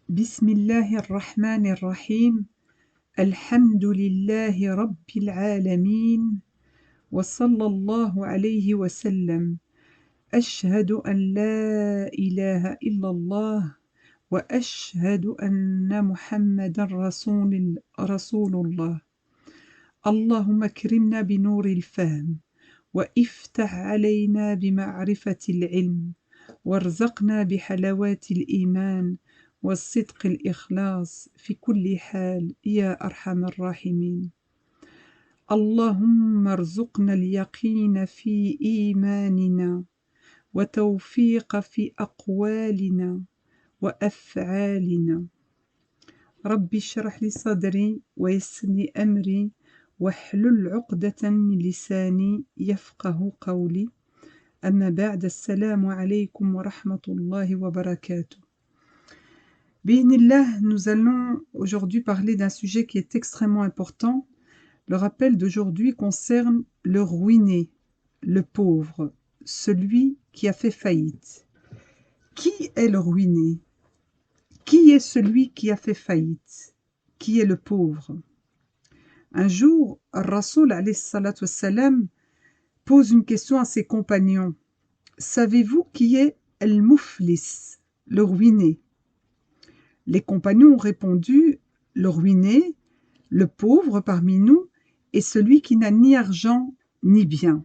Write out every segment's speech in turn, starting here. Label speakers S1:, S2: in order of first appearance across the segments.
S1: بسم الله الرحمن الرحيم الحمد لله رب العالمين وصلى الله عليه وسلم أشهد أن لا إله إلا الله وأشهد أن محمدا رسول الله اللهم اكرمنا بنور الفهم وافتح علينا بمعرفة العلم وارزقنا بحلاوات الإيمان والصدق الإخلاص في كل حال يا أرحم الراحمين اللهم ارزقنا اليقين في إيماننا وتوفيق في أقوالنا وأفعالنا ربي اشرح لي صدري ويسر لي أمري واحلل عقدة من لساني يفقه قولي أما بعد السلام عليكم ورحمة الله وبركاته. Bi'inillah, nous allons aujourd'hui parler d'un sujet qui est extrêmement important. Le rappel d'aujourd'hui concerne le ruiné, le pauvre, celui qui a fait faillite. Qui est le ruiné? Qui est celui qui a fait faillite? Qui est le pauvre? Un jour, Rasoul alayhi salatu wassalam pose une question à ses compagnons. Savez-vous qui est al-muflis, le ruiné? Les compagnons ont répondu, le ruiné, le pauvre parmi nous, est celui qui n'a ni argent ni bien.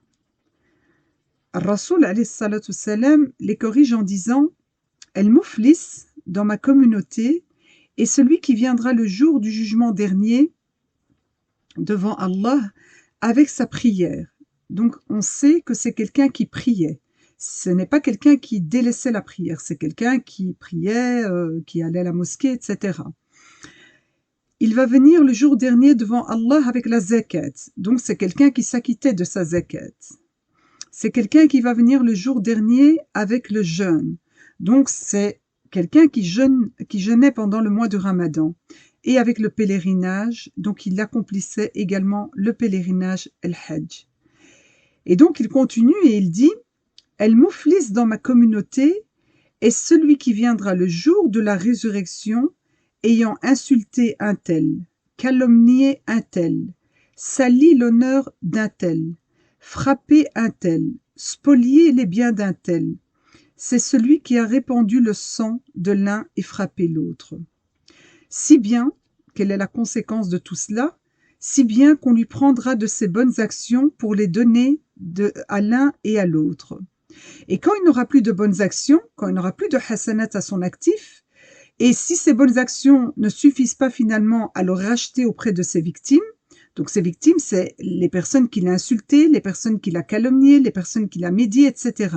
S1: Rasoul alayhi salatu wassalam les corrige en disant, al-muflis, dans ma communauté, est celui qui viendra le jour du jugement dernier devant Allah avec sa prière. Donc on sait que c'est quelqu'un qui priait. Ce n'est pas quelqu'un qui délaissait la prière, c'est quelqu'un qui priait, qui allait à la mosquée, etc. Il va venir le jour dernier devant Allah avec la zakat. Donc c'est quelqu'un qui s'acquittait de sa zakat. C'est quelqu'un qui va venir le jour dernier avec le jeûne. Donc c'est quelqu'un qui jeûnait pendant le mois de Ramadan. Et avec le pèlerinage, donc il accomplissait également le pèlerinage el-Hajj. Et donc il continue et il dit « El-Muflis dans ma communauté est celui qui viendra le jour de la résurrection ayant insulté un tel, calomnié un tel, sali l'honneur d'un tel, frappé un tel, spolié les biens d'un tel. C'est celui qui a répandu le sang de l'un et frappé l'autre. » Si bien, quelle est la conséquence de tout cela? Si bien qu'on lui prendra de ses bonnes actions pour les donner à l'un et à l'autre. Et quand il n'aura plus de bonnes actions, quand il n'aura plus de hasanat à son actif, et si ces bonnes actions ne suffisent pas finalement à le racheter auprès de ses victimes, donc ses victimes, c'est les personnes qu'il a insultées, les personnes qu'il a calomniées, les personnes qu'il a médiées, etc.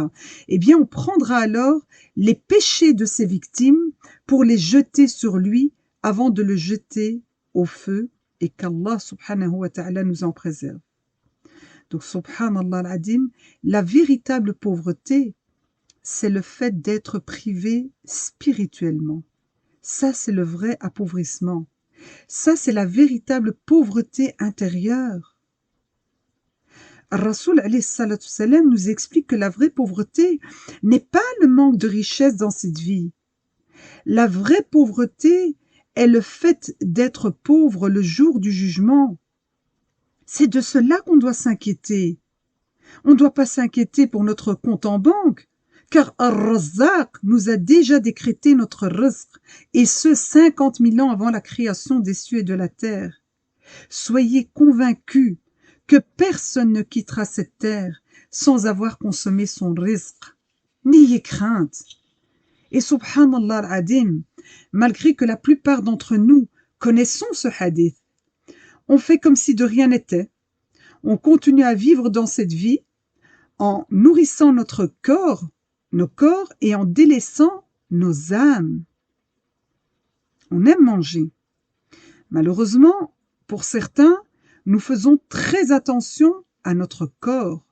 S1: Eh bien, on prendra alors les péchés de ses victimes pour les jeter sur lui avant de le jeter au feu et qu'Allah subhanahu wa ta'ala nous en préserve. Donc, subhanallah al-adim, la véritable pauvreté, c'est le fait d'être privé spirituellement. Ça, c'est le vrai appauvrissement. Ça, c'est la véritable pauvreté intérieure. Rasoul alayhi salatu salam nous explique que la vraie pauvreté n'est pas le manque de richesse dans cette vie. La vraie pauvreté est le fait d'être pauvre le jour du jugement. C'est de cela qu'on doit s'inquiéter. On ne doit pas s'inquiéter pour notre compte en banque, car Ar-Razzaq nous a déjà décrété notre rizq, et ce 50 000 ans avant la création des cieux et de la terre. Soyez convaincus que personne ne quittera cette terre sans avoir consommé son rizq. N'ayez crainte. Et subhanallah al-adim, malgré que la plupart d'entre nous connaissons ce hadith, on fait comme si de rien n'était. On continue à vivre dans cette vie en nourrissant nos corps et en délaissant nos âmes. On aime manger. Malheureusement, pour certains, nous faisons très attention à notre corps,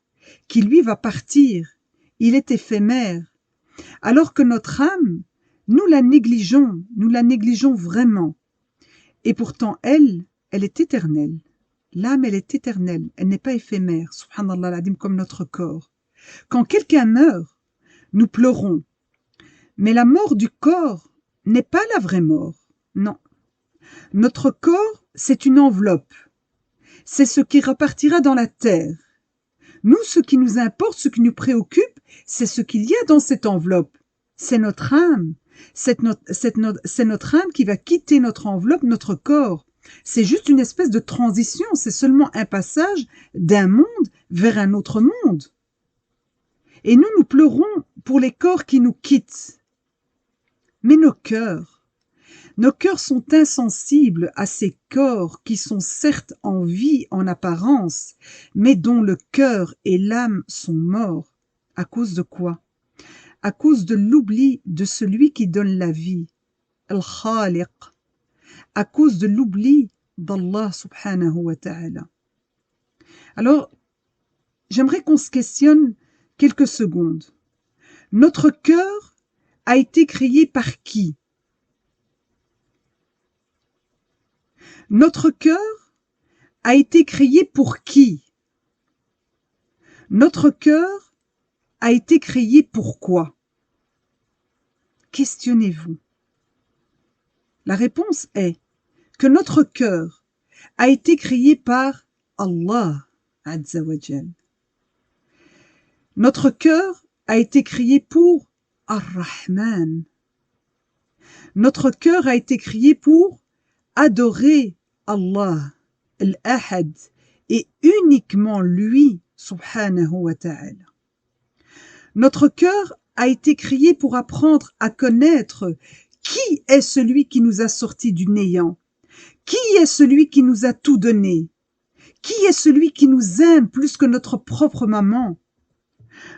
S1: qui lui va partir. Il est éphémère. Alors que notre âme, nous la négligeons vraiment. Et pourtant, elle est éternelle. L'âme, elle est éternelle, elle n'est pas éphémère, subhanallah al-adim, comme notre corps. Quand quelqu'un meurt, nous pleurons. Mais la mort du corps n'est pas la vraie mort. Non. Notre corps, c'est une enveloppe. C'est ce qui repartira dans la terre. Nous, ce qui nous importe, ce qui nous préoccupe, c'est ce qu'il y a dans cette enveloppe. C'est notre âme. C'est notre âme qui va quitter notre enveloppe, notre corps. C'est juste une espèce de transition. C'est seulement un passage d'un monde vers un autre monde. Et nous pleurons pour les corps qui nous quittent. Mais nos cœurs sont insensibles à ces corps qui sont certes en vie en apparence, mais dont le cœur et l'âme sont morts. À cause de quoi? À cause de l'oubli de celui qui donne la vie, Al-Khaliq, à cause de l'oubli d'Allah subhanahu wa ta'ala. Alors, j'aimerais qu'on se questionne quelques secondes. Notre cœur a été créé par qui? Notre cœur a été créé pour qui? Notre cœur a été créé pour quoi? Questionnez-vous. La réponse est que notre cœur a été créé par Allah Azza wa Jal. Notre cœur a été créé pour Ar-Rahman. Notre cœur a été créé pour adorer Allah, Al-Ahad, et uniquement lui, subhanahu wa ta'ala. Notre cœur a été créé pour apprendre à connaître qui est celui qui nous a sortis du néant, qui est celui qui nous a tout donné, qui est celui qui nous aime plus que notre propre maman.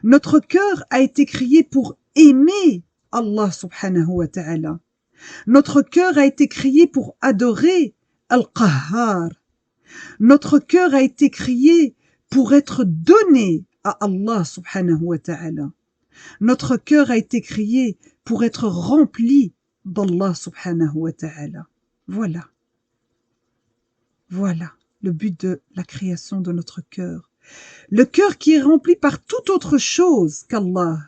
S1: Notre cœur a été créé pour aimer Allah subhanahu wa ta'ala. Notre cœur a été créé pour adorer Al-Qahhar. Notre cœur a été créé pour être donné à Allah subhanahu wa ta'ala. Notre cœur a été créé pour être rempli d'Allah subhanahu wa ta'ala. Voilà. Voilà le but de la création de notre cœur. Le cœur qui est rempli par toute autre chose qu'Allah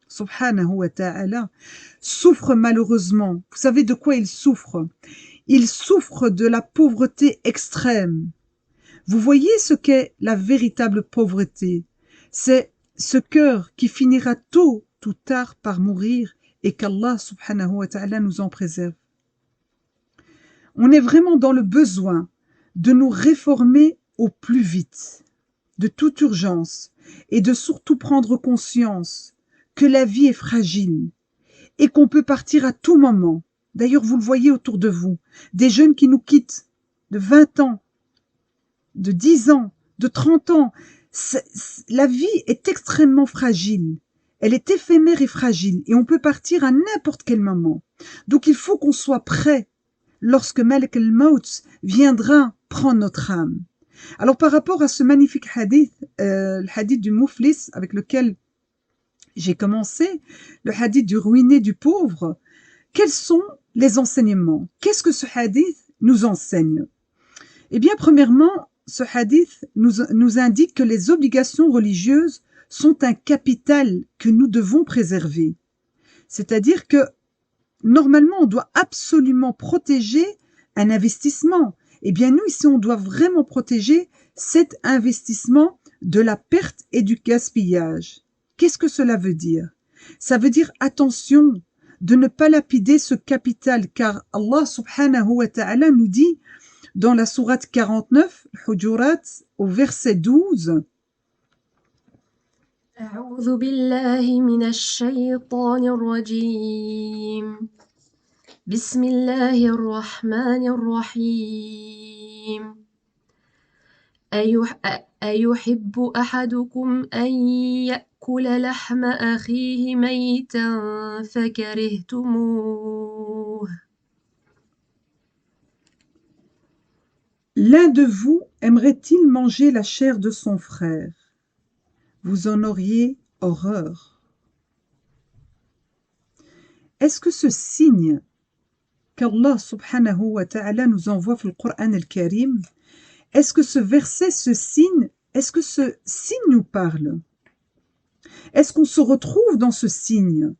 S1: subhanahu wa ta'ala souffre malheureusement. Vous savez de quoi il souffre? Il souffre de la pauvreté extrême. Vous voyez ce qu'est la véritable pauvreté? C'est ce cœur qui finira tôt ou tard par mourir et qu'Allah subhanahu wa ta'ala nous en préserve. On est vraiment dans le besoin de nous réformer au plus vite, de toute urgence, et de surtout prendre conscience que la vie est fragile et qu'on peut partir à tout moment. D'ailleurs, vous le voyez autour de vous, des jeunes qui nous quittent de 20 ans, de 10 ans, de 30 ans. La vie est extrêmement fragile. Elle est éphémère et fragile et on peut partir à n'importe quel moment. Donc il faut qu'on soit prêt lorsque Malak al-Maut viendra prendre notre âme. Alors par rapport à ce magnifique hadith, le hadith du Mouflis avec lequel j'ai commencé, le hadith du ruiné du pauvre, quels sont les enseignements? Qu'est-ce que ce hadith nous enseigne? Eh bien, premièrement, ce hadith nous indique que les obligations religieuses sont un capital que nous devons préserver. C'est-à-dire que, normalement, on doit absolument protéger un investissement. Eh bien, nous, ici, on doit vraiment protéger cet investissement de la perte et du gaspillage. Qu'est-ce que cela veut dire? Ça veut dire, attention, de ne pas lapider ce capital, car Allah subhanahu wa ta'ala nous dit dans la sourate 49, Hujurat, au verset 12,
S2: أعوذ بالله من الشيطان الرجيم بسم الله الرحمن الرحيم أيحب أحدكم أن يأكل لحم أخيه ميتا فكرهتموه.
S1: L'un de vous aimerait-il manger la chair de son frère? Vous en auriez horreur. Est-ce que ce signe qu'Allah subhanahu wa ta'ala nous envoie dans le Coran al-Karim, est-ce que ce verset, est-ce que ce signe nous parle? Est-ce qu'on se retrouve dans ce signe?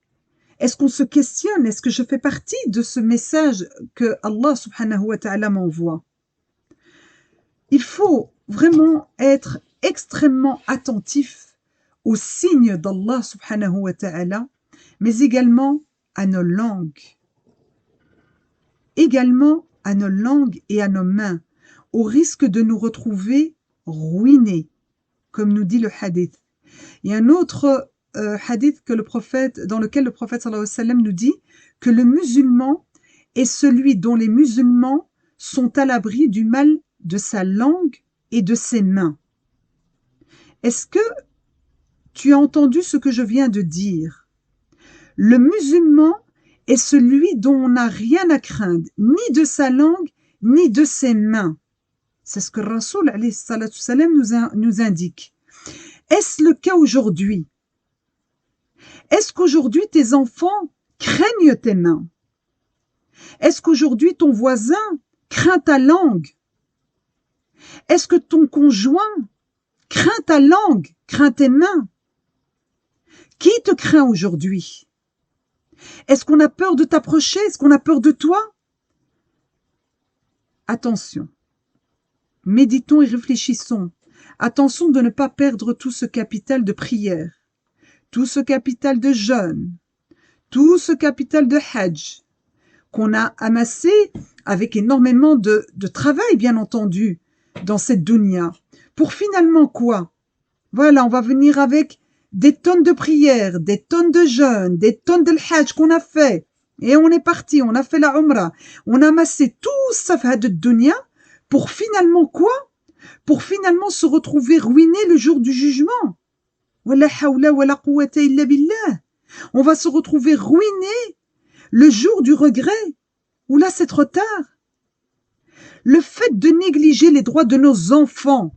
S1: Est-ce qu'on se questionne? Est-ce que je fais partie de ce message que Allah subhanahu wa ta'ala m'envoie? Il faut vraiment être extrêmement attentif aux signes d'Allah subhanahu wa ta'ala, mais également à nos langues. Également à nos langues et à nos mains, au risque de nous retrouver ruinés, comme nous dit le hadith. Il y a un autre hadith que dans lequel le prophète sallallahu alayhi wa sallam nous dit que le musulman est celui dont les musulmans sont à l'abri du mal de sa langue et de ses mains. Est-ce que tu as entendu ce que je viens de dire? Le musulman est celui dont on n'a rien à craindre, ni de sa langue, ni de ses mains. C'est ce que Rasoul alayhi salatu salam nous indique. Est-ce le cas aujourd'hui? Est-ce qu'aujourd'hui tes enfants craignent tes mains? Est-ce qu'aujourd'hui ton voisin craint ta langue? Est-ce que ton conjoint craint ta langue, craint tes mains? Qui te craint aujourd'hui? Est-ce qu'on a peur de t'approcher? Est-ce qu'on a peur de toi? Attention, méditons et réfléchissons. Attention de ne pas perdre tout ce capital de prière, tout ce capital de jeûne, tout ce capital de hajj qu'on a amassé avec énormément de travail, bien entendu, dans cette dunya. Pour finalement quoi? Voilà, on va venir avec des tonnes de prières, des tonnes de jeûnes, des tonnes de hajj qu'on a fait. Et on est parti, on a fait la umrah. On a amassé tout ça de dunya pour finalement quoi? Pour finalement se retrouver ruiné le jour du jugement. Wala hawla wala quwwata illa billah. On va se retrouver ruiné le jour du regret. Ou là, c'est trop tard. Le fait de négliger les droits de nos enfants,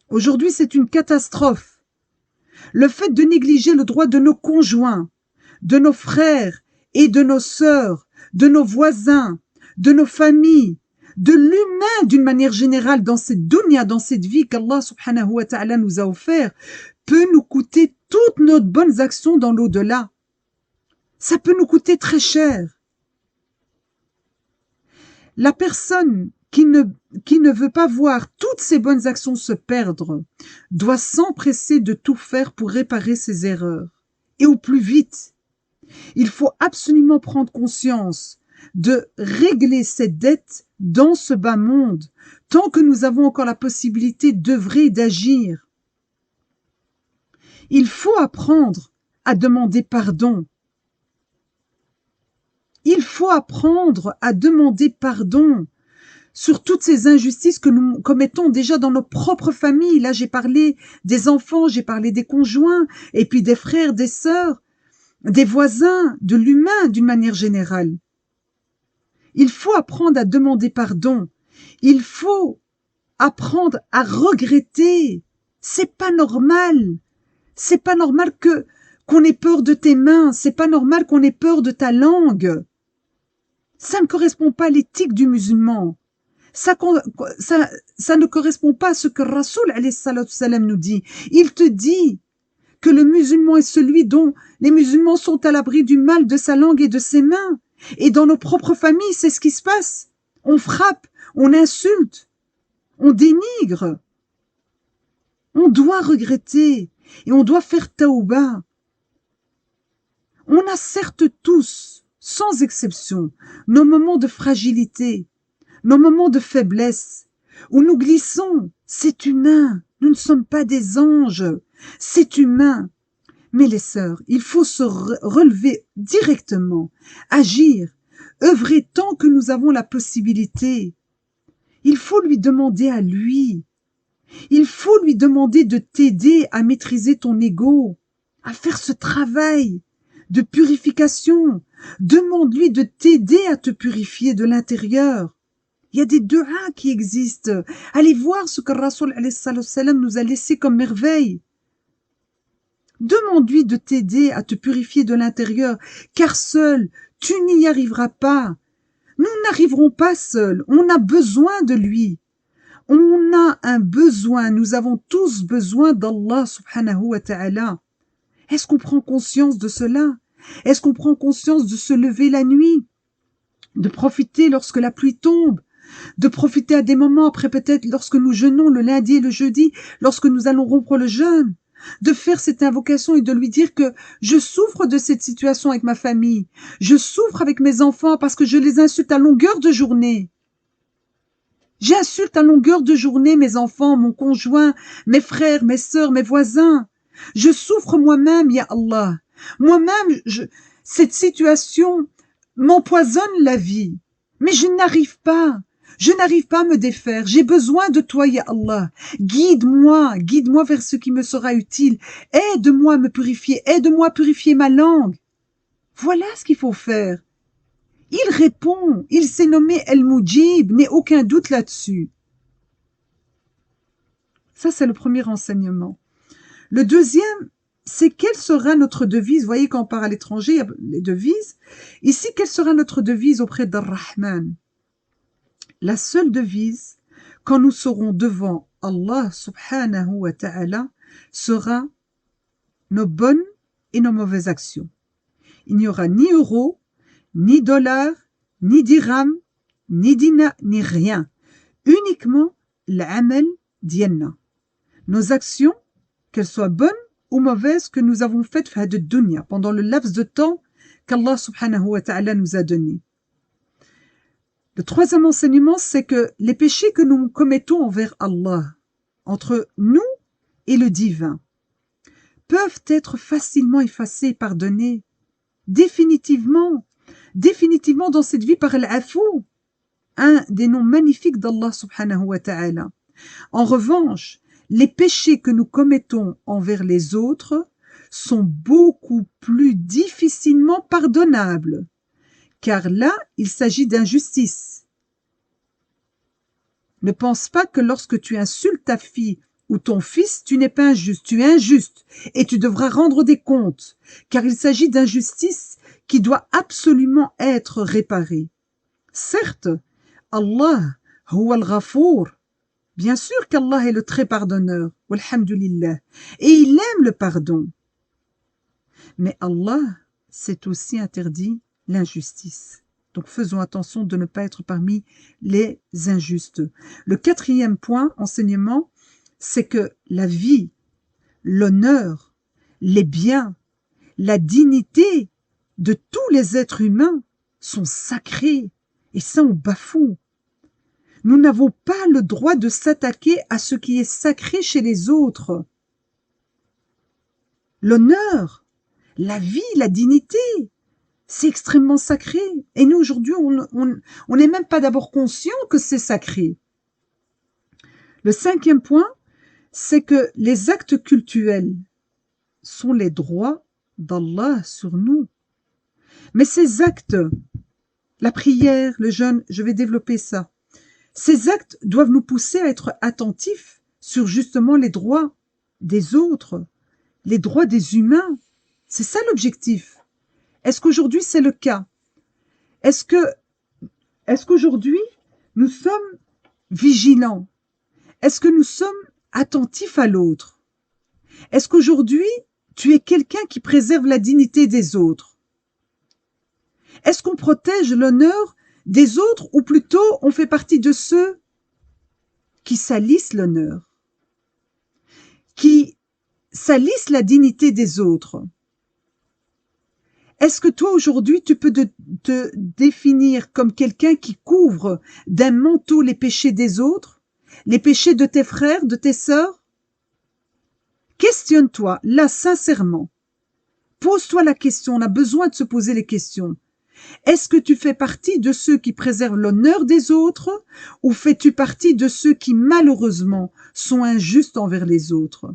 S1: aujourd'hui, c'est une catastrophe. Le fait de négliger le droit de nos conjoints, de nos frères et de nos sœurs, de nos voisins, de nos familles, de l'humain d'une manière générale dans cette dunya, dans cette vie qu'Allah subhanahu wa ta'ala nous a offert, peut nous coûter toutes nos bonnes actions dans l'au-delà. Ça peut nous coûter très cher. La personne qui ne veut pas voir toutes ses bonnes actions se perdre doit s'empresser de tout faire pour réparer ses erreurs. Et au plus vite. Il faut absolument prendre conscience de régler ses dettes dans ce bas monde, tant que nous avons encore la possibilité d'œuvrer et d'agir. Il faut apprendre à demander pardon. Il faut apprendre à demander pardon sur toutes ces injustices que nous commettons déjà dans nos propres familles. Là, j'ai parlé des enfants, j'ai parlé des conjoints, et puis des frères, des sœurs, des voisins, de l'humain d'une manière générale. Il faut apprendre à demander pardon. Il faut apprendre à regretter. C'est pas normal. C'est pas normal qu'on ait peur de tes mains. C'est pas normal qu'on ait peur de ta langue. Ça ne correspond pas à l'éthique du musulman. Ça ne correspond pas à ce que Rasoul alayhi salatu salam nous dit. Il te dit que le musulman est celui dont les musulmans sont à l'abri du mal de sa langue et de ses mains. Et dans nos propres familles, c'est ce qui se passe. On frappe, on insulte, on dénigre. On doit regretter et on doit faire taouba. On a certes tous, sans exception, nos moments de fragilité, nos moments de faiblesse, où nous glissons. C'est humain, nous ne sommes pas des anges, c'est humain. Mais les sœurs, il faut se relever directement, agir, œuvrer tant que nous avons la possibilité. Il faut lui demander à lui. Il faut lui demander de t'aider à maîtriser ton ego, à faire ce travail de purification. Demande-lui de t'aider à te purifier de l'intérieur. Il y a des du'a qui existent. Allez voir ce que Rasoul alayhi salam nous a laissé comme merveille. Demande-lui de t'aider à te purifier de l'intérieur, car seul, tu n'y arriveras pas. Nous n'arriverons pas seuls, on a besoin de lui. On a un besoin, nous avons tous besoin d'Allah subhanahu wa ta'ala. Est-ce qu'on prend conscience de cela? Est-ce qu'on prend conscience de se lever la nuit, de profiter lorsque la pluie tombe, de profiter à des moments après peut-être lorsque nous jeûnons le lundi et le jeudi, lorsque nous allons rompre le jeûne, de faire cette invocation et de lui dire que je souffre de cette situation avec ma famille, je souffre avec mes enfants parce que je les insulte à longueur de journée. J'insulte à longueur de journée mes enfants, mon conjoint, mes frères, mes sœurs, mes voisins. Je souffre moi-même, ya Allah. Moi-même, cette situation m'empoisonne la vie. Mais je n'arrive pas. Je n'arrive pas à me défaire. J'ai besoin de toi, ya Allah. Guide-moi vers ce qui me sera utile. Aide-moi à me purifier. Aide-moi à purifier ma langue. Voilà ce qu'il faut faire. Il répond, il s'est nommé El-Moujib, n'ai aucun doute là-dessus. Ça, c'est le premier enseignement. Le deuxième, c'est quelle sera notre devise. Vous voyez, quand on part à l'étranger, il y a les devises. Ici, quelle sera notre devise auprès d'Ar-Rahman? La seule devise, quand nous serons devant Allah subhanahu wa ta'ala, sera nos bonnes et nos mauvaises actions. Il n'y aura ni euro, ni dollar, ni dirham, ni dina, ni rien. Uniquement l'amal dianna. Nos actions, qu'elles soient bonnes ou mauvaises, que nous avons faites de dunya, pendant le laps de temps qu'Allah subhanahu wa ta'ala nous a donné. Le troisième enseignement, c'est que les péchés que nous commettons envers Allah, entre nous et le divin, peuvent être facilement effacés et pardonnés, définitivement dans cette vie par l'afou, un des noms magnifiques d'Allah subhanahu wa ta'ala. En revanche, les péchés que nous commettons envers les autres sont beaucoup plus difficilement pardonnables, car là, il s'agit d'injustice. Ne pense pas que lorsque tu insultes ta fille ou ton fils, tu n'es pas injuste, tu es injuste et tu devras rendre des comptes, car il s'agit d'injustice qui doit absolument être réparée. Certes, Allah, huwa al-Ghafour, bien sûr qu'Allah est le très pardonneur, walhamdulillah, et il aime le pardon. Mais Allah s'est aussi interdit l'injustice. Donc faisons attention de ne pas être parmi les injustes. Le quatrième point, enseignement, c'est que la vie, l'honneur, les biens, la dignité de tous les êtres humains sont sacrés. Et ça, on bafoue. Nous n'avons pas le droit de s'attaquer à ce qui est sacré chez les autres. L'honneur, la vie, la dignité, c'est extrêmement sacré. Et nous, aujourd'hui, on n'est même pas d'abord conscient que c'est sacré. Le cinquième point, c'est que les actes cultuels sont les droits d'Allah sur nous. Mais ces actes, la prière, le jeûne, je vais développer ça. Ces actes doivent nous pousser à être attentifs sur justement les droits des autres, les droits des humains. C'est ça l'objectif. Est-ce qu'aujourd'hui c'est le cas? Est-ce qu'aujourd'hui nous sommes vigilants? Est-ce que nous sommes attentifs à l'autre? Est-ce qu'aujourd'hui tu es quelqu'un qui préserve la dignité des autres? Est-ce qu'on protège l'honneur des autres ou plutôt on fait partie de ceux qui salissent l'honneur, qui salissent la dignité des autres? Est-ce que toi aujourd'hui tu peux te définir comme quelqu'un qui couvre d'un manteau les péchés des autres, les péchés de tes frères, de tes sœurs? Questionne-toi, là, sincèrement. Pose-toi la question, on a besoin de se poser les questions. Est-ce que tu fais partie de ceux qui préservent l'honneur des autres ou fais-tu partie de ceux qui, malheureusement, sont injustes envers les autres?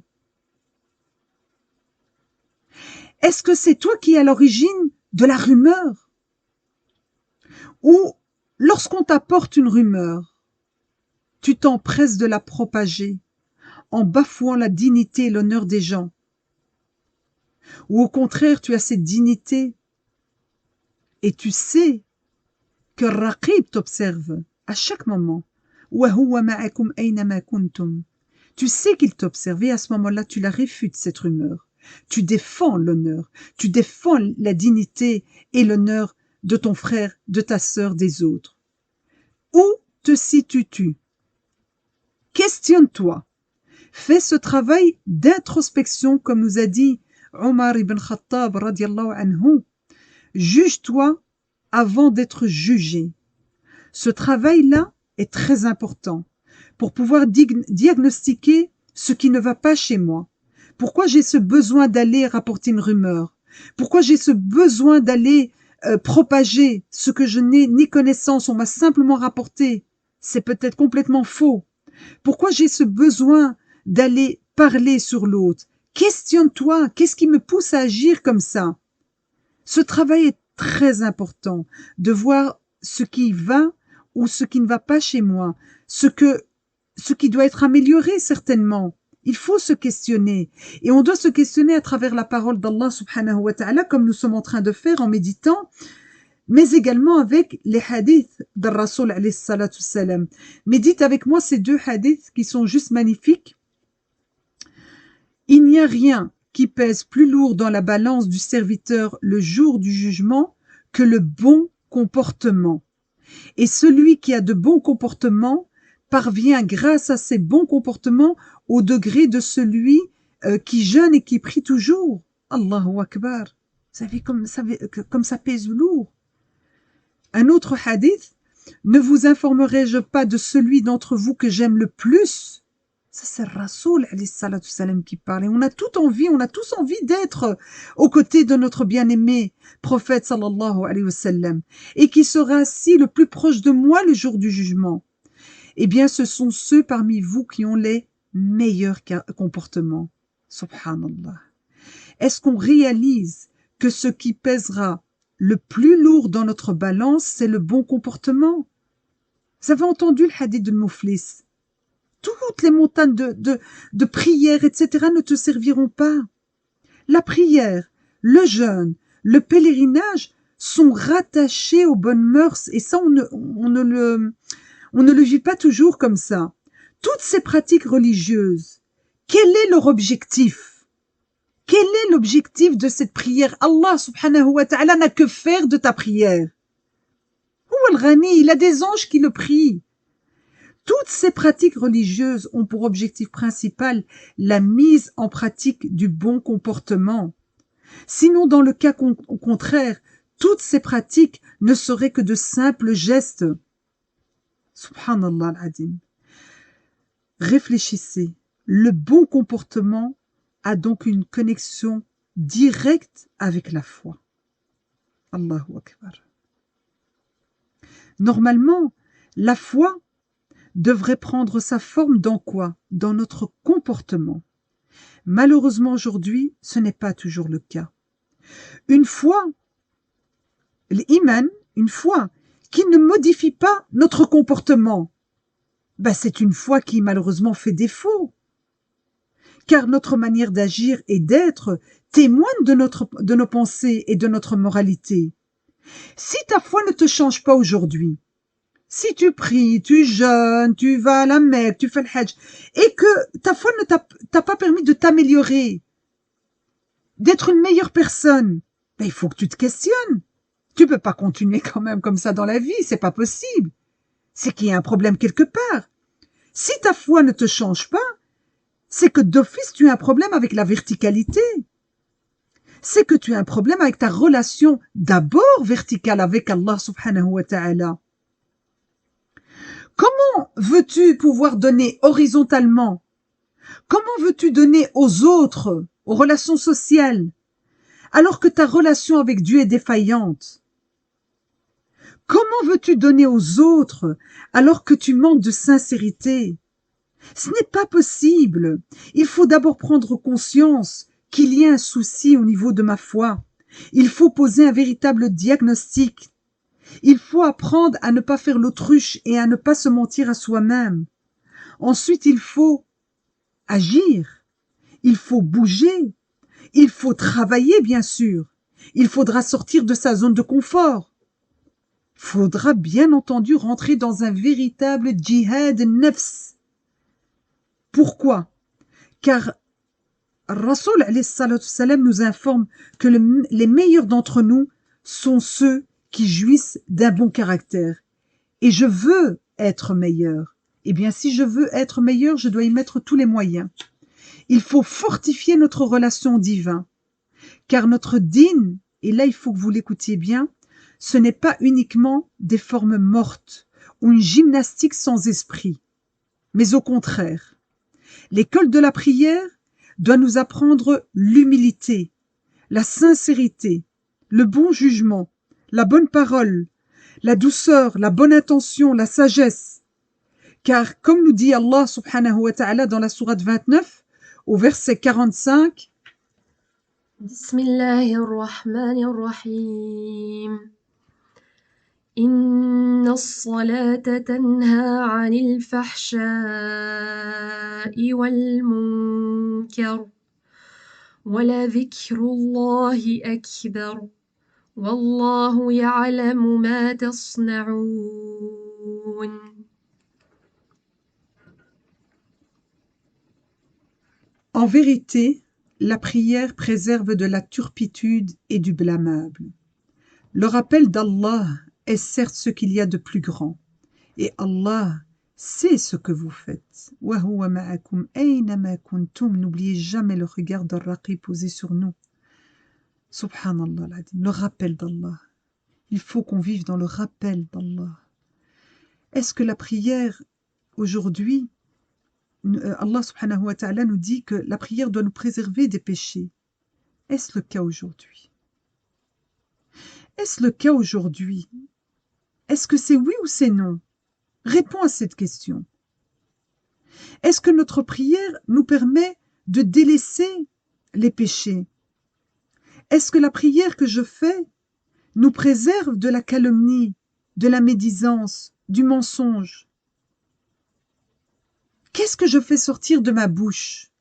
S1: Est-ce que c'est toi qui es à l'origine de la rumeur? Ou, lorsqu'on t'apporte une rumeur, tu t'empresses de la propager en bafouant la dignité et l'honneur des gens? Ou au contraire, tu as cette dignité et tu sais que Raqib t'observe à chaque moment. Tu sais qu'il t'observe et à ce moment-là, tu la réfutes, cette rumeur. Tu défends l'honneur, tu défends la dignité et l'honneur de ton frère, de ta sœur, des autres. Où te situes-tu? Questionne-toi. Fais ce travail d'introspection, comme nous a dit Omar ibn Khattab radiallahu anhu. Juge-toi avant d'être jugé. Ce travail-là est très important pour pouvoir diagnostiquer ce qui ne va pas chez moi. Pourquoi j'ai ce besoin d'aller rapporter une rumeur? Pourquoi j'ai ce besoin d'aller propager ce que je n'ai ni connaissance, on m'a simplement rapporté? C'est peut-être complètement faux. Pourquoi j'ai ce besoin d'aller parler sur l'autre? Questionne-toi, qu'est-ce qui me pousse à agir comme ça? Ce travail est très important, de voir ce qui va ou ce qui ne va pas chez moi, ce qui doit être amélioré certainement. Il faut se questionner. Et on doit se questionner à travers la parole d'Allah subhanahu wa ta'ala, comme nous sommes en train de faire en méditant, mais également avec les hadiths de Rasoul alayhi salatu salam. Médite avec moi ces deux hadiths qui sont juste magnifiques. Il n'y a rien qui pèse plus lourd dans la balance du serviteur le jour du jugement que le bon comportement. Et celui qui a de bons comportements parvient grâce à ses bons comportements au degré de celui qui jeûne et qui prie toujours. Allahu Akbar. Vous savez comme ça pèse lourd. Un autre hadith, ne vous informerai-je pas de celui d'entre vous que j'aime le plus? Ça, c'est Rasoul alayhi salatu salam qui parle. Et on a tous envie d'être aux côtés de notre bien-aimé prophète sallallahu alayhi wa sallam, et qui sera assis le plus proche de moi le jour du jugement. Eh bien, ce sont ceux parmi vous qui ont les meilleurs comportements. Subhanallah. Est-ce qu'on réalise que ce qui pèsera le plus lourd dans notre balance, c'est le bon comportement? Vous avez entendu le hadith de Mouflis? Toutes les montagnes de prières, etc. ne te serviront pas. La prière, le jeûne, le pèlerinage sont rattachés aux bonnes mœurs, et ça, on ne le vit pas toujours comme ça. Toutes ces pratiques religieuses, quel est leur objectif? Quel est l'objectif de cette prière? Allah subhanahu wa ta'ala n'a que faire de ta prière. Huwa al-Ghani, il a des anges qui le prient. Toutes ces pratiques religieuses ont pour objectif principal la mise en pratique du bon comportement. Sinon, dans le cas contraire, toutes ces pratiques ne seraient que de simples gestes. Subhanallah al-Adim. Réfléchissez. Le bon comportement a donc une connexion directe avec la foi. Allahu Akbar. Normalement, la foi devrait prendre sa forme dans quoi? Dans notre comportement. Malheureusement, aujourd'hui, ce n'est pas toujours le cas. Une foi, l'iman, une foi qui ne modifie pas notre comportement, c'est une foi qui malheureusement fait défaut. Car notre manière d'agir et d'être témoigne de nos pensées et de notre moralité. Si ta foi ne te change pas aujourd'hui, si tu pries, tu jeûnes, tu vas à la Mecque, tu fais le Hajj, et que ta foi ne t'a pas permis de t'améliorer, d'être une meilleure personne, il faut que tu te questionnes. Tu peux pas continuer quand même comme ça dans la vie, c'est pas possible. C'est qu'il y a un problème quelque part. Si ta foi ne te change pas, c'est que d'office tu as un problème avec la verticalité. C'est que tu as un problème avec ta relation d'abord verticale avec Allah subhanahu wa ta'ala. Comment veux-tu pouvoir donner horizontalement? Comment veux-tu donner aux autres, aux relations sociales, alors que ta relation avec Dieu est défaillante? Comment veux-tu donner aux autres alors que tu manques de sincérité? Ce n'est pas possible. Il faut d'abord prendre conscience qu'il y a un souci au niveau de ma foi. Il faut poser un véritable diagnostic. Il faut apprendre à ne pas faire l'autruche et à ne pas se mentir à soi-même. Ensuite, il faut agir. Il faut bouger. Il faut travailler, bien sûr. Il faudra sortir de sa zone de confort. Il faudra bien entendu rentrer dans un véritable djihad nafs. Pourquoi? Car Rasoul alayhi salatu salam nous informe que les meilleurs d'entre nous sont ceux qui jouissent d'un bon caractère. Et je veux être meilleur. Eh bien, si je veux être meilleur, je dois y mettre tous les moyens. Il faut fortifier notre relation au divin, car notre dîn, et là il faut que vous l'écoutiez bien, ce n'est pas uniquement des formes mortes ou une gymnastique sans esprit, mais au contraire. L'école de la prière doit nous apprendre l'humilité, la sincérité, le bon jugement, la bonne parole, la douceur, la bonne intention, la sagesse. Car comme nous dit Allah subhanahu wa ta'ala dans la sourate 29, au verset 45,
S2: Bismillahirrahmanirrahim. إن الصلاة تنهى عن الفحشاء والمنكر ولذكر الله أكبر والله يعلم ما تصنعون.
S1: En vérité, la prière préserve de la turpitude et du blâmable. Le rappel d'Allah est certes ce qu'il y a de plus grand, et Allah sait ce que vous faites. Wa huwa ma'akum aynama kuntum. N'oubliez jamais le regard d'Al-Raqib posé sur nous. Subhanallah l'adim, le rappel d'Allah. Il faut qu'on vive dans le rappel d'Allah. Est-ce que la prière aujourd'hui, Allah subhanahu wa ta'ala nous dit que la prière doit nous préserver des péchés. Est-ce le cas aujourd'hui? Est-ce le cas aujourd'hui? Est-ce que c'est oui ou c'est non? Réponds à cette question. Est-ce que notre prière nous permet de délaisser les péchés? Est-ce que la prière que je fais nous préserve de la calomnie, de la médisance, du mensonge? Qu'est-ce que je fais sortir de ma bouche?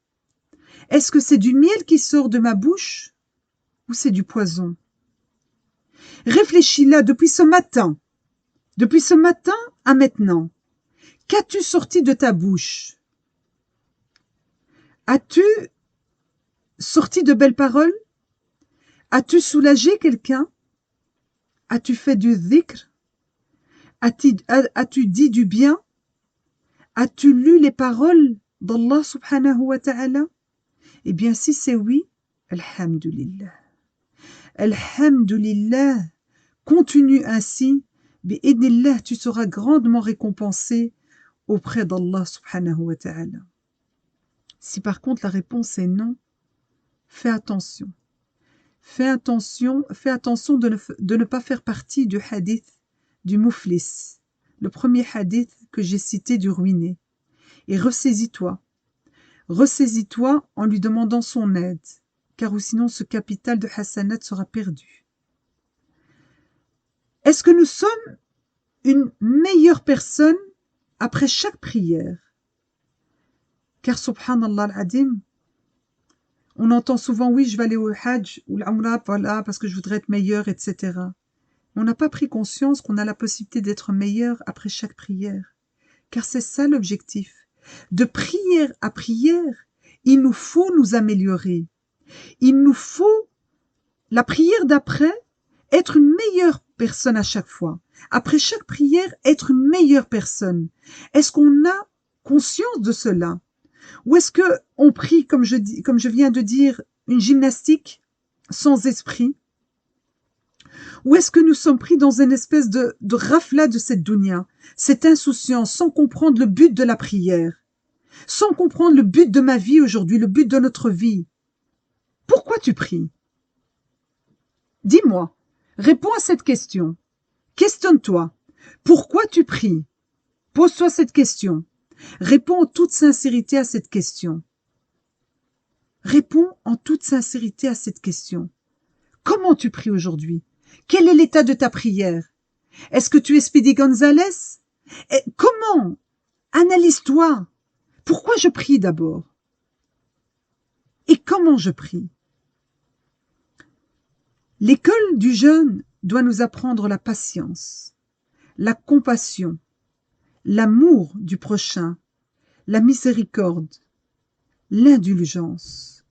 S1: Est-ce que c'est du miel qui sort de ma bouche ou c'est du poison? Réfléchis là depuis ce matin à maintenant. Qu'as-tu sorti de ta bouche? As-tu sorti de belles paroles? As-tu soulagé quelqu'un? As-tu fait du dhikr? As-tu dit du bien? As-tu lu les paroles d'Allah subhanahu wa ta'ala? Eh bien, si c'est oui, alhamdulillah. Alhamdulillah. Continue ainsi. Bi'idnillah, tu seras grandement récompensé auprès d'Allah subhanahu wa ta'ala. Si par contre la réponse est non, fais attention. Fais attention de ne pas faire partie du hadith du Mouflis, le premier hadith que j'ai cité du ruiné. Et ressaisis-toi. Ressaisis-toi en lui demandant son aide, car ou sinon ce capital de Hassanat sera perdu. Est-ce que nous sommes une meilleure personne après chaque prière? Car subhanallah al-adim, on entend souvent, oui, je vais aller au Hajj ou l'Umrah, voilà, parce que je voudrais être meilleur, etc. On n'a pas pris conscience qu'on a la possibilité d'être meilleur après chaque prière. Car c'est ça l'objectif. De prière à prière, il nous faut nous améliorer. Il nous faut, la prière d'après, être une meilleure personne à chaque fois. Après chaque prière, être une meilleure personne. Est-ce qu'on a conscience de cela? Ou est-ce qu'on prie, comme je viens de dire, une gymnastique sans esprit? Ou est-ce que nous sommes pris dans une espèce de rafla de cette dunya, cette insouciance, sans comprendre le but de la prière, sans comprendre le but de ma vie aujourd'hui, le but de notre vie? Pourquoi tu pries? Dis-moi, réponds à cette question. Questionne-toi. Pourquoi tu pries? Pose-toi cette question. Réponds en toute sincérité à cette question. Réponds en toute sincérité à cette question. Comment tu pries aujourd'hui? Quel est l'état de ta prière? Est-ce que tu es Speedy Gonzalez? Comment? Analyse-toi. Pourquoi je prie d'abord? Et comment je prie? L'école du jeûne doit nous apprendre la patience, la compassion, l'amour du prochain, la miséricorde, l'indulgence.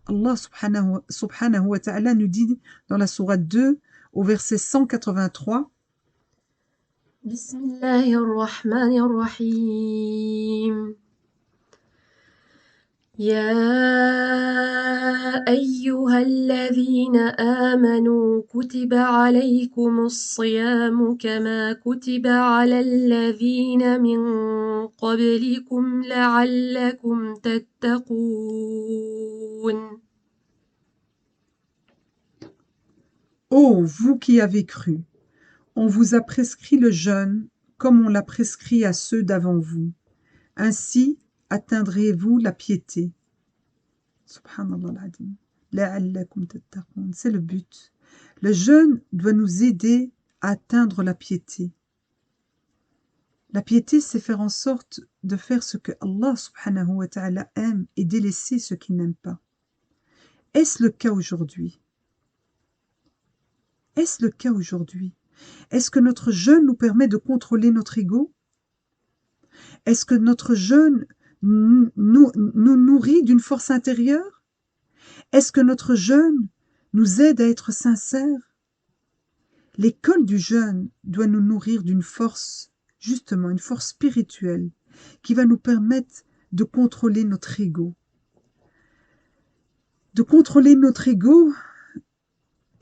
S1: Allah subhanahu wa ta'ala nous dit dans la sourate 2 au verset 183
S2: Bismillahir Rahmanir Rahim. يا أيها الذين آمنوا كتب عليكم الصيام كما كتب على الذين من قبلكم لعلكم تتقون.
S1: Ô vous qui avez cru, on vous a prescrit le jeûne comme on l'a prescrit à ceux d'avant vous. Ainsi atteindrez-vous la piété. Subhanallah al-Adim. La'allakum tattaqun. C'est le but. Le jeûne doit nous aider à atteindre la piété. La piété, c'est faire en sorte de faire ce que Allah subhanahu wa ta'ala aime et délaisser ce qu'il n'aime pas. Est-ce le cas aujourd'hui? Est-ce le cas aujourd'hui? Est-ce que notre jeûne nous permet de contrôler notre ego? Est-ce que notre jeûne nous nourrit d'une force intérieure? Est-ce que notre jeûne nous aide à être sincères? L'école du jeûne doit nous nourrir d'une force, justement, une force spirituelle qui va nous permettre de contrôler notre ego. De contrôler notre ego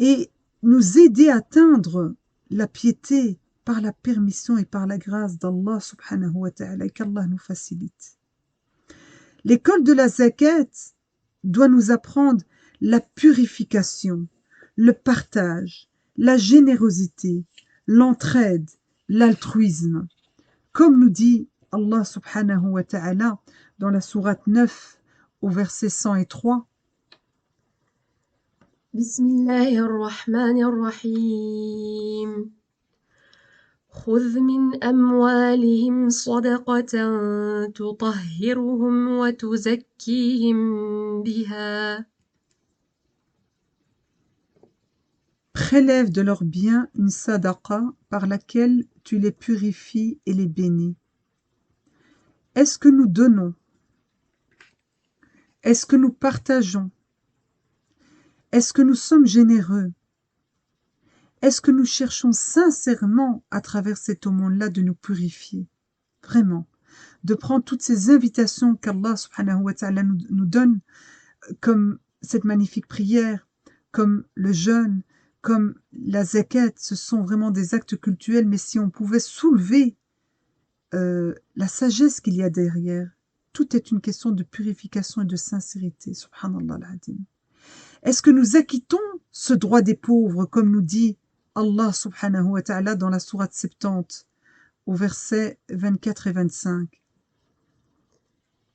S1: et nous aider à atteindre la piété par la permission et par la grâce d'Allah subhanahu wa ta'ala et qu'Allah nous facilite. L'école de la zakat doit nous apprendre la purification, le partage, la générosité, l'entraide, l'altruisme. Comme nous dit Allah subhanahu wa ta'ala dans la sourate 9 au verset 103.
S2: Bismillahir-Rahmanir-Rahim. خذ من أموالهم صدقة تطهرهم وتزكيهم بها.
S1: Prélève de leurs biens une sadaqa par laquelle tu les purifies et les bénis. Est-ce que nous donnons? Est-ce que nous partageons? Est-ce que nous sommes généreux? Est-ce que nous cherchons sincèrement à travers cette aumône-là de nous purifier? Vraiment, de prendre toutes ces invitations qu'Allah subhanahu wa ta'ala nous donne, comme cette magnifique prière, comme le jeûne, comme la zakat, ce sont vraiment des actes cultuels, mais si on pouvait soulever la sagesse qu'il y a derrière, tout est une question de purification et de sincérité, subhanallah al-Adim. Est-ce que nous acquittons ce droit des pauvres, comme nous dit Allah subhanahu wa ta'ala dans la sourate 70, au verset 24 et 25.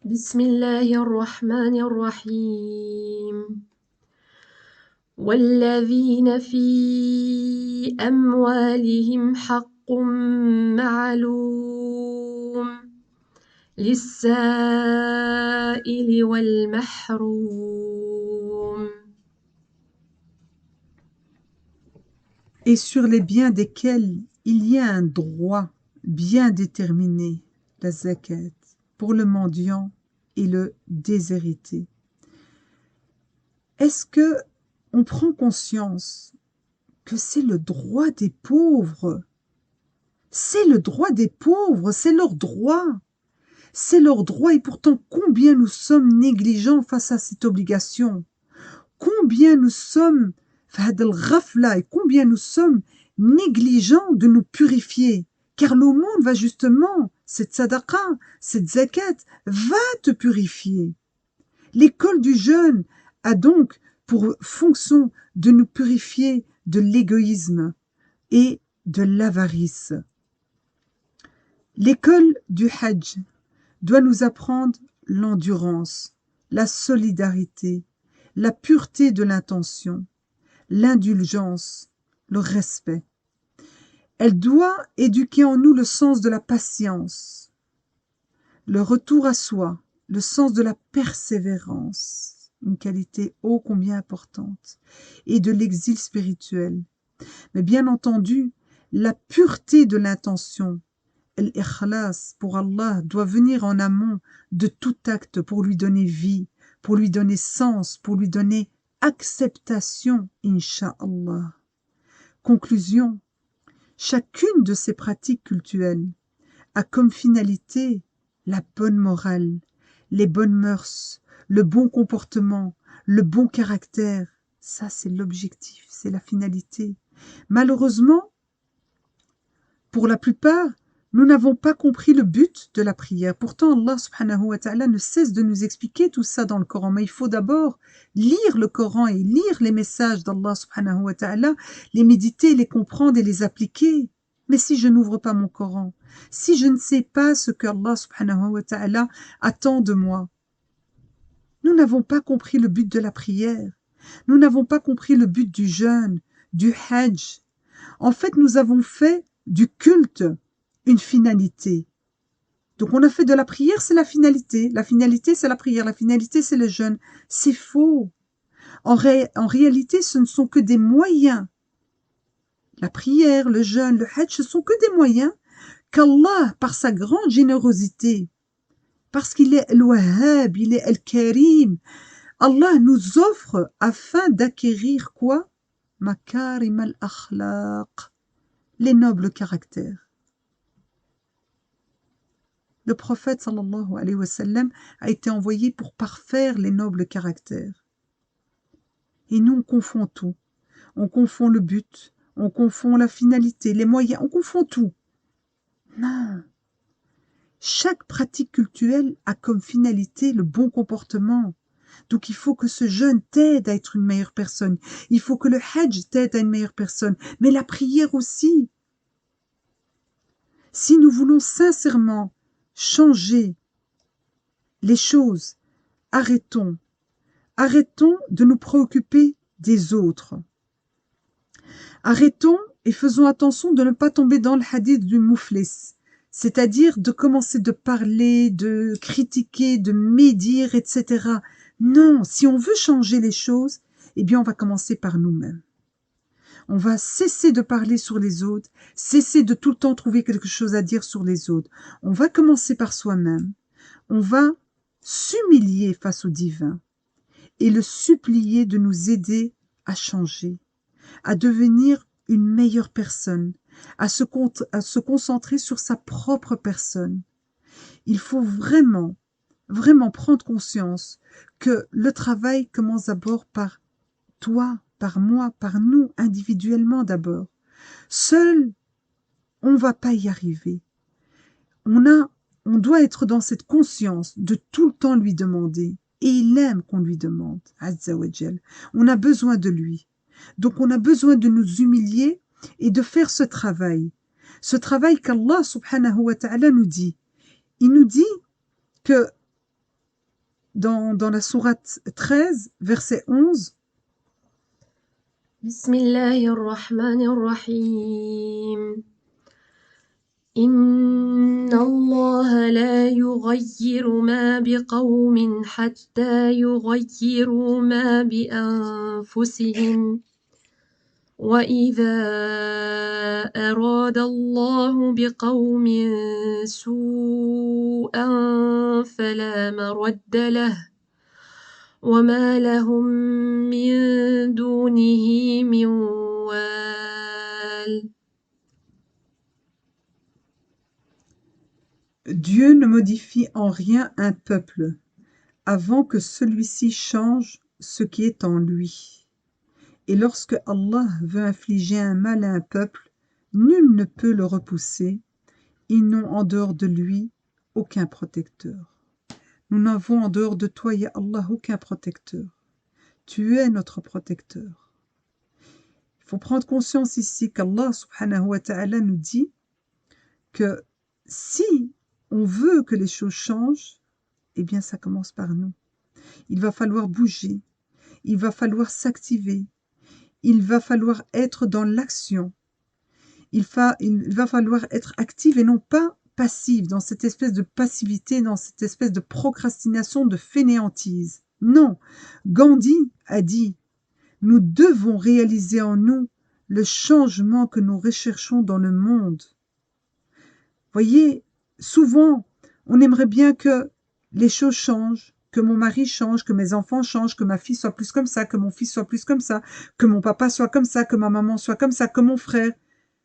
S2: Bismillahir-Rahmanir-Rahim. والذين في أموالهم حق معلوم للسائل والمحروم.
S1: Et sur les biens desquels il y a un droit bien déterminé, la zakat, pour le mendiant et le déshérité. Est-ce que on prend conscience que c'est le droit des pauvres? C'est le droit des pauvres, c'est leur droit. C'est leur droit et pourtant combien nous sommes négligents face à cette obligation. Combien nous sommes et combien nous sommes négligents de nous purifier. Car l'aumône va justement, cette sadaqa, cette zakat, va te purifier. L'école du jeûne a donc pour fonction de nous purifier de l'égoïsme et de l'avarice. L'école du hajj doit nous apprendre l'endurance, la solidarité, la pureté de l'intention, l'indulgence, le respect. Elle doit éduquer en nous le sens de la patience, le retour à soi, le sens de la persévérance, une qualité ô combien importante, et de l'exil spirituel. Mais bien entendu, la pureté de l'intention, l'ikhlas pour Allah, doit venir en amont de tout acte pour lui donner vie, pour lui donner sens, pour lui donner acceptation, incha'Allah. Conclusion, chacune de ces pratiques cultuelles a comme finalité la bonne morale, les bonnes mœurs, le bon comportement, le bon caractère. Ça, c'est l'objectif, c'est la finalité. Malheureusement, pour la plupart, nous n'avons pas compris le but de la prière. Pourtant, Allah subhanahu wa ta'ala ne cesse de nous expliquer tout ça dans le Coran. Mais il faut d'abord lire le Coran et lire les messages d'Allah subhanahu wa ta'ala, les méditer, les comprendre et les appliquer. Mais si je n'ouvre pas mon Coran, si je ne sais pas ce que Allah subhanahu wa ta'ala attend de moi, nous n'avons pas compris le but de la prière. Nous n'avons pas compris le but du jeûne, du hajj. En fait, nous avons fait du culte une finalité. Donc on a fait de la prière, c'est la finalité. La finalité, c'est la prière. La finalité, c'est le jeûne. C'est faux. En réalité, ce ne sont que des moyens. La prière, le jeûne, le hajj, ce sont que des moyens qu'Allah, par sa grande générosité, parce qu'il est Al-Wahhab, il est Al-Karim, Allah nous offre afin d'acquérir quoi? Makarim al-akhlaq, les nobles caractères. Le prophète sallallahu alayhi wa sallam a été envoyé pour parfaire les nobles caractères. Et nous, on confond tout. On confond le but, on confond la finalité, les moyens, on confond tout. Non. Chaque pratique cultuelle a comme finalité le bon comportement. Donc il faut que ce jeûne t'aide à être une meilleure personne. Il faut que le hajj t'aide à une meilleure personne. Mais la prière aussi. Si nous voulons sincèrement changer les choses, arrêtons de nous préoccuper des autres. Arrêtons et faisons attention de ne pas tomber dans le hadith du mouflis, c'est-à-dire de commencer de parler, de critiquer, de médire, etc. Non, si on veut changer les choses, eh bien on va commencer par nous-mêmes. On va cesser de parler sur les autres, cesser de tout le temps trouver quelque chose à dire sur les autres. On va commencer par soi-même. On va s'humilier face au divin et le supplier de nous aider à changer, à devenir une meilleure personne, à se concentrer sur sa propre personne. Il faut vraiment prendre conscience que le travail commence d'abord par toi, par moi, par nous, individuellement d'abord. Seul, on ne va pas y arriver. On doit être dans cette conscience de tout le temps lui demander. Et il aime qu'on lui demande, Azza wa Jal. On a besoin de lui. Donc on a besoin de nous humilier et de faire ce travail. Ce travail qu'Allah subhanahu wa ta'ala nous dit. Il nous dit que dans la sourate 13, verset 11,
S2: Bismillahirrahmanirrahim. إن الله لا يغير ما بقوم حتى يغيروا ما بأنفسهم وإذا أراد الله بقوم سوءا فلا مرد له وما لهم من دونه من وال.
S1: Dieu ne modifie en rien un peuple avant que celui-ci change ce qui est en lui. Et lorsque Allah veut infliger un mal à un peuple, nul ne peut le repousser. Ils n'ont en dehors de lui aucun protecteur. Nous n'avons en dehors de toi, ya Allah, aucun protecteur. Tu es notre protecteur. Il faut prendre conscience ici qu'Allah subhanahu wa ta'ala nous dit que si on veut que les choses changent, eh bien ça commence par nous. Il va falloir bouger, il va falloir s'activer, il va falloir être dans l'action, il va falloir être active et non pas passive, dans cette espèce de passivité, dans cette espèce de procrastination, de fainéantise. Non, Gandhi a dit, nous devons réaliser en nous le changement que nous recherchons dans le monde. Voyez, souvent, on aimerait bien que les choses changent, que mon mari change, que mes enfants changent, que ma fille soit plus comme ça, que mon fils soit plus comme ça, que mon papa soit comme ça, que ma maman soit comme ça, que mon frère.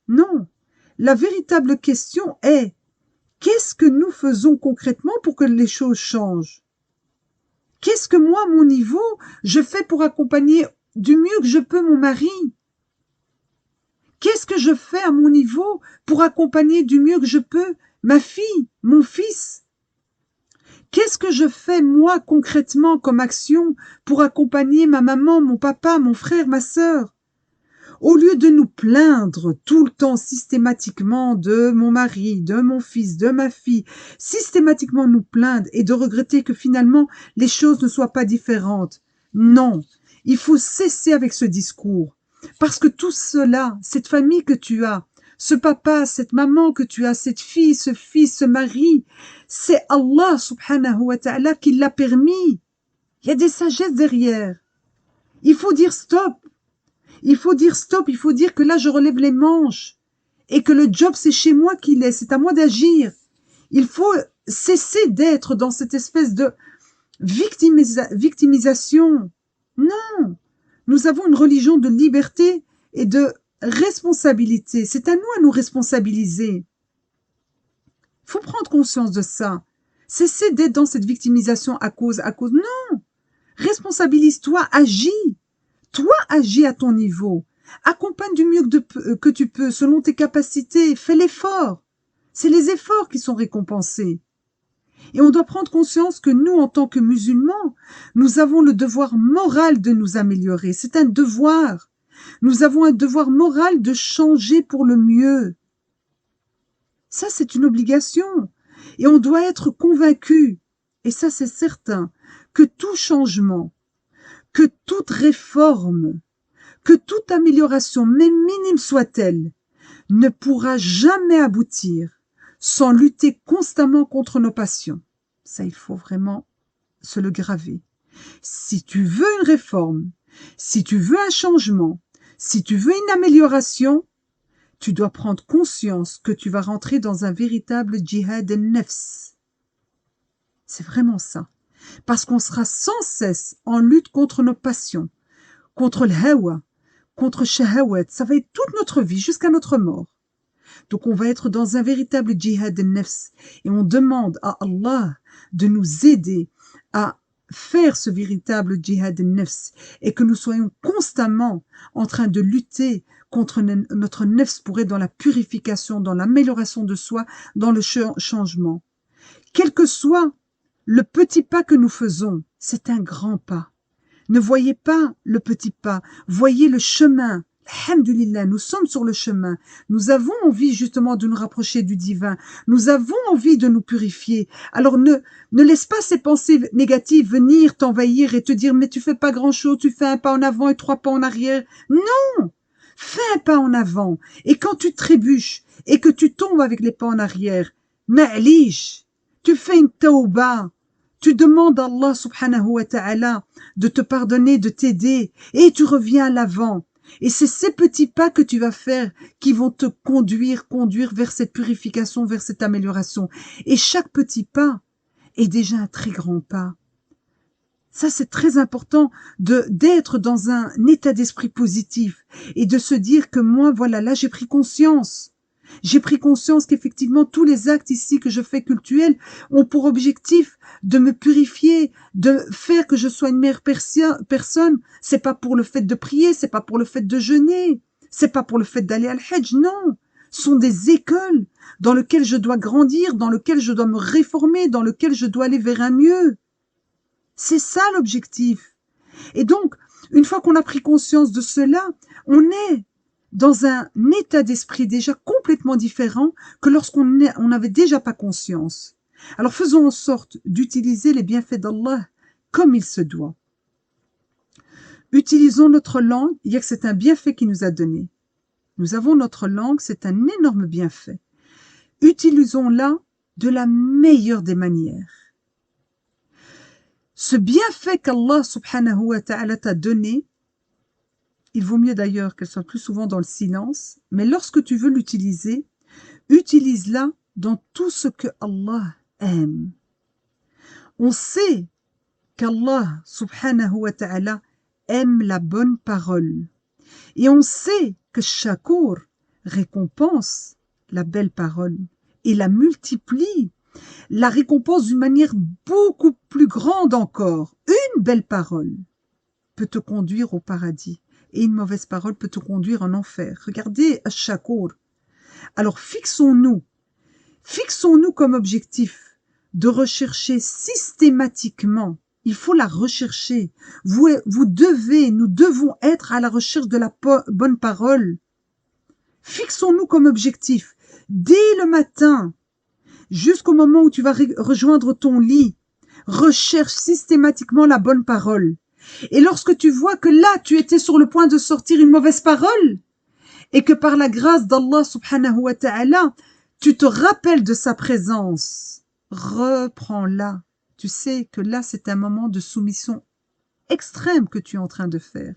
S1: Non. La véritable question est, qu'est-ce que nous faisons concrètement pour que les choses changent? Qu'est-ce que moi, à mon niveau, je fais pour accompagner du mieux que je peux mon mari? Qu'est-ce que je fais à mon niveau pour accompagner du mieux que je peux ma fille, mon fils? Qu'est-ce que je fais moi concrètement comme action pour accompagner ma maman, mon papa, mon frère, ma sœur? Au lieu de nous plaindre tout le temps systématiquement de mon mari, de mon fils, de ma fille, systématiquement nous plaindre et de regretter que finalement les choses ne soient pas différentes. Non, il faut cesser avec ce discours. Parce que tout cela, cette famille que tu as, ce papa, cette maman que tu as, cette fille, ce fils, ce mari, c'est Allah subhanahu wa ta'ala qui l'a permis. Il y a des sagesses derrière. Il faut dire stop. Il faut dire stop, il faut dire que là je relève les manches et que le job c'est chez moi qu'il est, c'est à moi d'agir. Il faut cesser d'être dans cette espèce de victimisation. Non, nous avons une religion de liberté et de responsabilité. C'est à nous à nous responsabiliser. Il faut prendre conscience de ça. Cesser d'être dans cette victimisation à cause. Non, responsabilise-toi, agis. Toi, agis à ton niveau. Accompagne du mieux que tu peux, selon tes capacités. Fais l'effort. C'est les efforts qui sont récompensés. Et on doit prendre conscience que nous, en tant que musulmans, nous avons le devoir moral de nous améliorer. C'est un devoir. Nous avons un devoir moral de changer pour le mieux. Ça, c'est une obligation. Et on doit être convaincu, et ça c'est certain, que tout changement, que toute réforme, que toute amélioration, même minime soit-elle, ne pourra jamais aboutir sans lutter constamment contre nos passions. Ça, il faut vraiment se le graver. Si tu veux une réforme, si tu veux un changement, si tu veux une amélioration, tu dois prendre conscience que tu vas rentrer dans un véritable djihad al-nafs. C'est vraiment ça. Parce qu'on sera sans cesse en lutte contre nos passions, contre le hawa, contre shahawat. Ça va être toute notre vie jusqu'à notre mort. Donc on va être dans un véritable djihad al-nafs et on demande à Allah de nous aider à faire ce véritable djihad al-nafs et que nous soyons constamment en train de lutter contre notre nafs pour être dans la purification, dans l'amélioration de soi, dans le changement. Quel que soit le petit pas que nous faisons, c'est un grand pas. Ne voyez pas le petit pas, voyez le chemin. Alhamdulillah, nous sommes sur le chemin. Nous avons envie justement de nous rapprocher du divin. Nous avons envie de nous purifier. Alors ne laisse pas ces pensées négatives venir t'envahir et te dire mais tu fais pas grand-chose, tu fais un pas en avant et 3 pas en arrière. Non! Fais un pas en avant. Et quand tu trébuches et que tu tombes avec les pas en arrière, ma'lish, tu fais une tauba. Tu demandes à Allah subhanahu wa ta'ala de te pardonner, de t'aider et tu reviens à l'avant. Et c'est ces petits pas que tu vas faire qui vont te conduire vers cette purification, vers cette amélioration. Et chaque petit pas est déjà un très grand pas. Ça, c'est très important d'être dans un état d'esprit positif et de se dire que moi, voilà, là, j'ai pris conscience. J'ai pris conscience qu'effectivement, tous les actes ici que je fais cultuels ont pour objectif de me purifier, de faire que je sois une meilleure personne. C'est pas pour le fait de prier, c'est pas pour le fait de jeûner, c'est pas pour le fait d'aller à l'Hajj, non. Ce sont des écoles dans lesquelles je dois grandir, dans lesquelles je dois me réformer, dans lesquelles je dois aller vers un mieux. C'est ça l'objectif. Et donc, une fois qu'on a pris conscience de cela, on est dans un état d'esprit déjà complètement différent que lorsqu'on n'avait déjà pas conscience. Alors faisons en sorte d'utiliser les bienfaits d'Allah comme il se doit. Utilisons notre langue, il y a que c'est un bienfait qu'il nous a donné. Nous avons notre langue, c'est un énorme bienfait. Utilisons-la de la meilleure des manières. Ce bienfait qu'Allah subhanahu wa ta'ala t'a donné, il vaut mieux d'ailleurs qu'elle soit plus souvent dans le silence, mais lorsque tu veux l'utiliser, utilise-la dans tout ce que Allah aime. On sait qu'Allah subhanahu wa ta'ala aime la bonne parole. Et on sait que Shakur récompense la belle parole et la multiplie, la récompense d'une manière beaucoup plus grande encore. Une belle parole peut te conduire au paradis et une mauvaise parole peut te conduire en enfer. Regardez Shakur. Alors fixons-nous comme objectif de rechercher systématiquement. Il faut la rechercher. Nous devons être à la recherche de la bonne parole. Fixons-nous comme objectif, dès le matin, jusqu'au moment où tu vas rejoindre ton lit, recherche systématiquement la bonne parole. Et lorsque tu vois que là, tu étais sur le point de sortir une mauvaise parole, et que par la grâce d'Allah subhanahu wa ta'ala, tu te rappelles de sa présence, reprends-la. Tu sais que là, c'est un moment de soumission extrême que tu es en train de faire.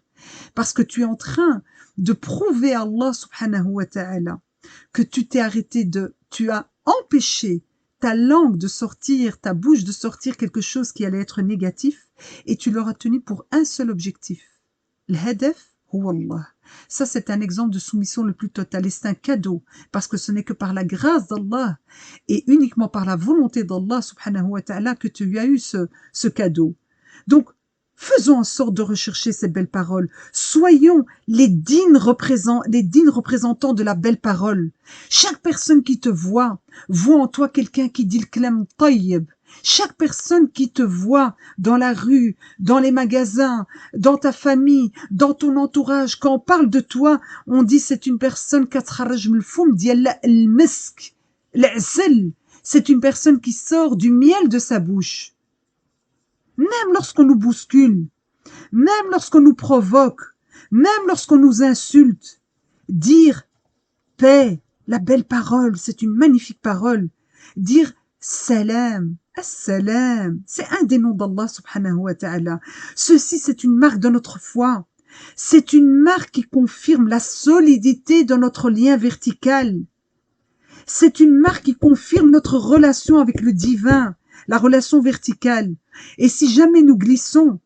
S1: Parce que tu es en train de prouver à Allah subhanahu wa ta'ala que tu as empêché ta langue de sortir, ta bouche de sortir quelque chose qui allait être négatif, et tu l'auras tenu pour un seul objectif. L'hadaf huwa Allah. Ça, c'est un exemple de soumission le plus total, et c'est un cadeau, parce que ce n'est que par la grâce d'Allah, et uniquement par la volonté d'Allah subhanahu wa ta'ala que tu as eu ce cadeau. Donc, faisons en sorte de rechercher ces belles paroles. Soyons les dignes représentants de la belle parole. Chaque personne qui te voit en toi quelqu'un qui dit le kalam tayyib. Chaque personne qui te voit dans la rue, dans les magasins, dans ta famille, dans ton entourage, quand on parle de toi, on dit c'est une personne c'est une personne qui sort du miel de sa bouche. Même lorsqu'on nous bouscule, même lorsqu'on nous provoque, même lorsqu'on nous insulte, dire paix, la belle parole, c'est une magnifique parole. Dire salam, as-salam, c'est un des noms d'Allah subhanahu wa ta'ala. Ceci, c'est une marque de notre foi. C'est une marque qui confirme la solidité de notre lien vertical. C'est une marque qui confirme notre relation avec le divin, la relation verticale. Et si jamais nous glissons,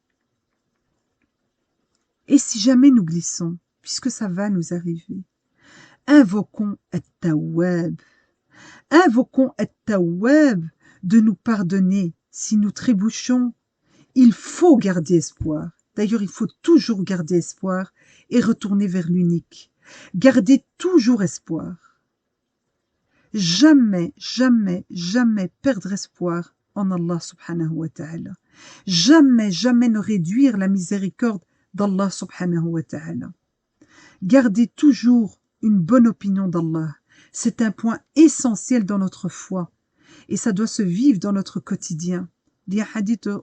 S1: puisque ça va nous arriver, invoquons At-Tawwab. Invoquons At-Tawwab de nous pardonner si nous trébuchons. Il faut garder espoir. D'ailleurs, il faut toujours garder espoir et retourner vers l'unique. Gardez toujours espoir. Jamais, jamais, jamais perdre espoir en Allah subhanahu wa ta'ala. Jamais, jamais ne réduire la miséricorde d'Allah subhanahu wa ta'ala. Gardez toujours une bonne opinion d'Allah. C'est un point essentiel dans notre foi et ça doit se vivre dans notre quotidien. Il y a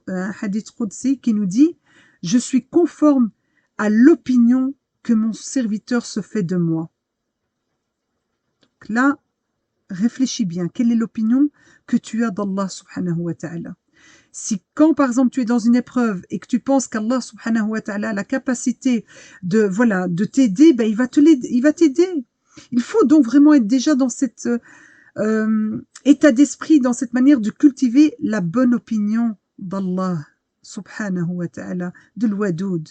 S1: un hadith Qudsi qui nous dit « Je suis conforme à l'opinion que mon serviteur se fait de moi. » Donc là, réfléchis bien, quelle est l'opinion que tu as d'Allah subhanahu wa ta'ala? Si quand par exemple tu es dans une épreuve et que tu penses qu'Allah subhanahu wa ta'ala a la capacité de t'aider, ben il va t'aider. Il faut donc vraiment être déjà dans cet état d'esprit, dans cette manière de cultiver la bonne opinion d'Allah subhanahu wa ta'ala, de l'Wadoud.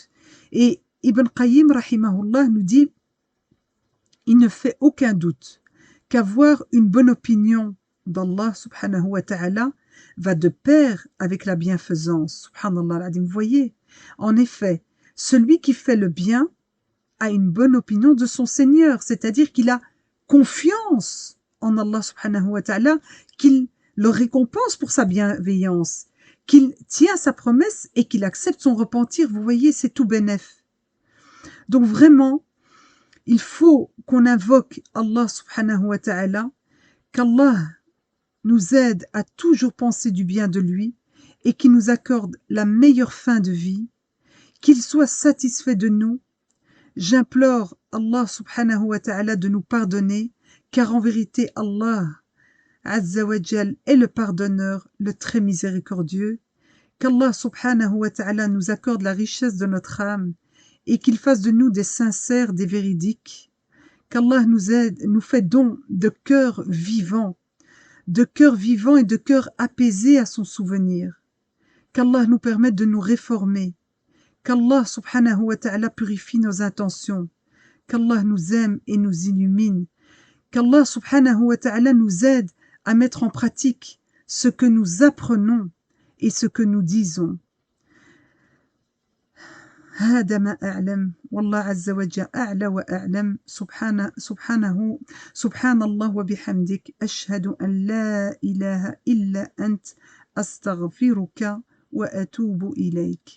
S1: Et Ibn Qayyim rahimahullah nous dit, il ne fait aucun doute qu'avoir une bonne opinion d'Allah subhanahu wa ta'ala va de pair avec la bienfaisance. Subhanallah al-Adim. Vous voyez, en effet, celui qui fait le bien a une bonne opinion de son Seigneur, c'est-à-dire qu'il a confiance en Allah subhanahu wa ta'ala, qu'il le récompense pour sa bienveillance, qu'il tient sa promesse et qu'il accepte son repentir. Vous voyez, c'est tout bénef. Donc vraiment, il faut qu'on invoque Allah subhanahu wa ta'ala, qu'Allah nous aide à toujours penser du bien de lui et qu'il nous accorde la meilleure fin de vie, qu'il soit satisfait de nous. J'implore Allah subhanahu wa ta'ala de nous pardonner, car en vérité Allah azza wa jal est le pardonneur, le très miséricordieux. Qu'Allah subhanahu wa ta'ala nous accorde la richesse de notre âme et qu'il fasse de nous des sincères, des véridiques. Qu'Allah nous aide, nous fait don de cœurs vivants et de cœurs apaisés à son souvenir. qu'Allah nous permette de nous réformer, qu'Allah subhanahu wa ta'ala purifie nos intentions, qu'Allah nous aime et nous illumine, qu'Allah subhanahu wa ta'ala nous aide à mettre en pratique ce que nous apprenons et ce que nous disons. هذا ما أعلم والله عز وجل أعلى وأعلم سبحان الله وبحمدك أشهد أن لا إله إلا أنت أستغفرك وأتوب إليك